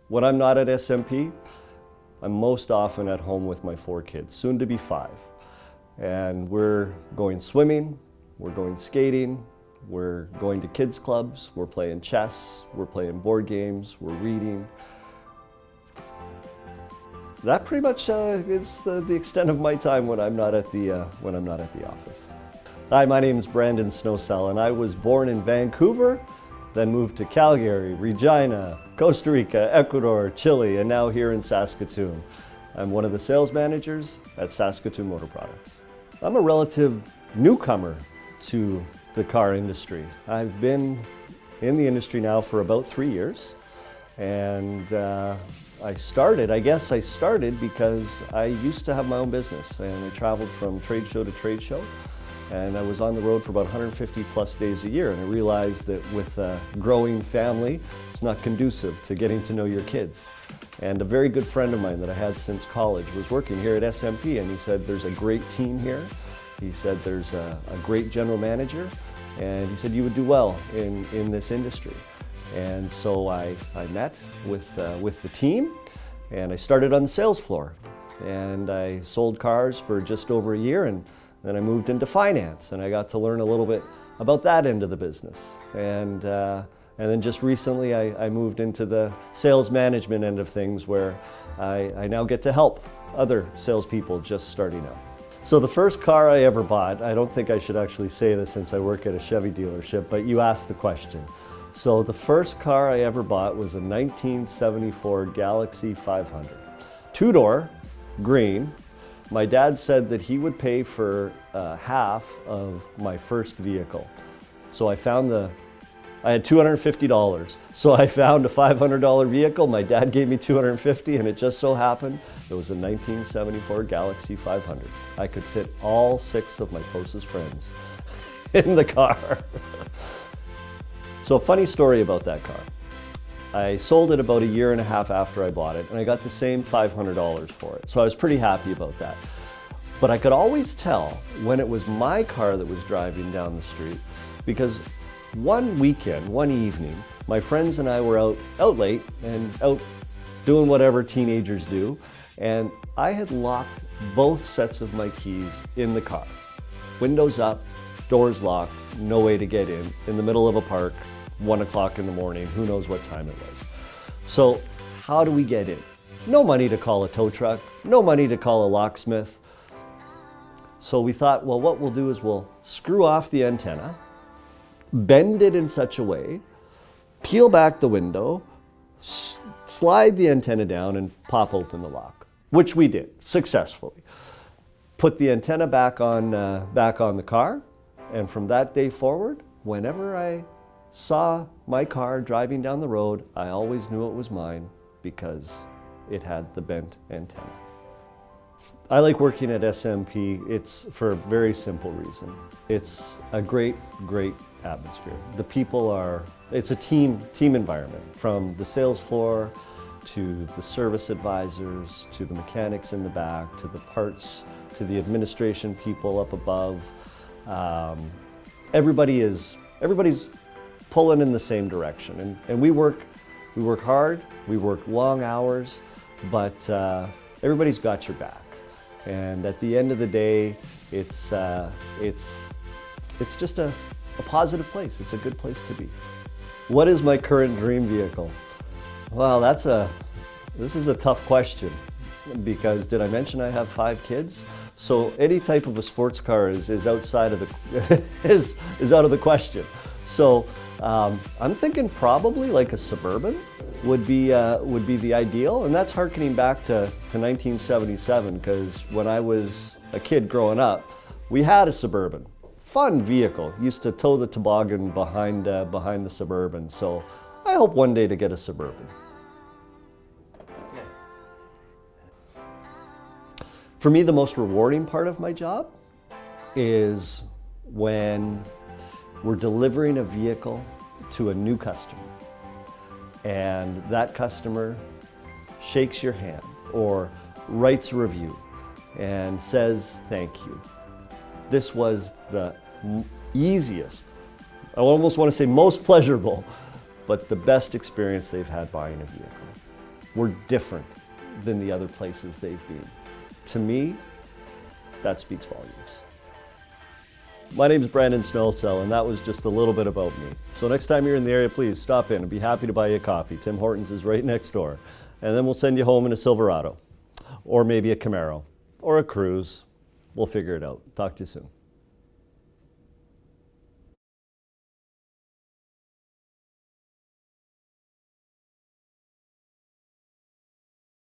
When I'm not at SMP, I'm most often at home with my 4 kids, soon to be 5. And we're going swimming, we're going skating, we're going to kids clubs, we're playing chess, we're playing board games, we're reading. That pretty much is the extent of my time when I'm not at the office. Hi, my name is Brandon Snowsell, and I was born in Vancouver, then moved to Calgary, Regina, Costa Rica, Ecuador, Chile, and now here in Saskatoon. I'm one of the sales managers at Saskatoon Motor Products. I'm a relative newcomer to the car industry. I've been in the industry now for about 3 years, and I started because I used to have my own business, and I traveled from trade show to trade show. And I was on the road for about 150 plus days a year, and I realized that with a growing family, it's not conducive to getting to know your kids. And a very good friend of mine that I had since college was working here at SMP, and he said, there's a great team here. He said, there's a great general manager, and he said, you would do well in this industry. And so I met with the team, and I started on the sales floor. And I sold cars for just over a year, and then I moved into finance, and I got to learn a little bit about that end of the business. And then just recently I moved into the sales management end of things, where I now get to help other salespeople just starting out. So the first car I ever bought, I don't think I should actually say this since I work at a Chevy dealership, but you asked the question. So the first car I ever bought was a 1974 Galaxie 500. 2-door, green. My dad said that he would pay for half of my first vehicle. So I had $250. So I found a $500 vehicle. My dad gave me $250, and it just so happened it was a 1974 Galaxie 500. I could fit all 6 of my closest friends in the car. So a funny story about that car. I sold it about a year and a half after I bought it, and I got the same $500 for it. So I was pretty happy about that. But I could always tell when it was my car that was driving down the street, because one weekend, one evening, my friends and I were out late and out doing whatever teenagers do, and I had locked both sets of my keys in the car. Windows up, doors locked, no way to get in the middle of a park, 1 o'clock in the morning, who knows what time it was. So how do we get in? No money to call a tow truck, no money to call a locksmith. So we thought, well, what we'll do is we'll screw off the antenna, bend it in such a way, peel back the window, slide the antenna down, and pop open the lock, which we did successfully. Put the antenna back on the car, and from that day forward, whenever I saw my car driving down the road, I always knew it was mine because it had the bent antenna. I like working at SMP. It's for a very simple reason. It's a great atmosphere. The people it's a team environment, from the sales floor to the service advisors, to the mechanics in the back, to the parts, to the administration people up above. Everybody's pulling in the same direction, and we work hard, we work long hours, but everybody's got your back. And at the end of the day, it's just a positive place. It's a good place to be. What is my current dream vehicle? Well, this is a tough question, because did I mention I have 5 kids? So any type of a sports car is outside of the is out of the question. So I'm thinking probably like a Suburban would be the ideal, and that's harkening back to 1977, because when I was a kid growing up, we had a Suburban. Fun vehicle. Used to tow the toboggan behind the Suburban. So I hope one day to get a Suburban. For me, the most rewarding part of my job is when we're delivering a vehicle to a new customer, and that customer shakes your hand or writes a review and says thank you. This was the easiest, I almost want to say most pleasurable, but the best experience they've had buying a vehicle. were different than the other places they've been. To me, that speaks volumes. My name is Brandon Snowsell, and that was just a little bit about me. So next time you're in the area, please stop in. I'd be happy to buy you a coffee. Tim Hortons is right next door. And then we'll send you home in a Silverado, or maybe a Camaro, or a Cruise. We'll figure it out. Talk to you soon.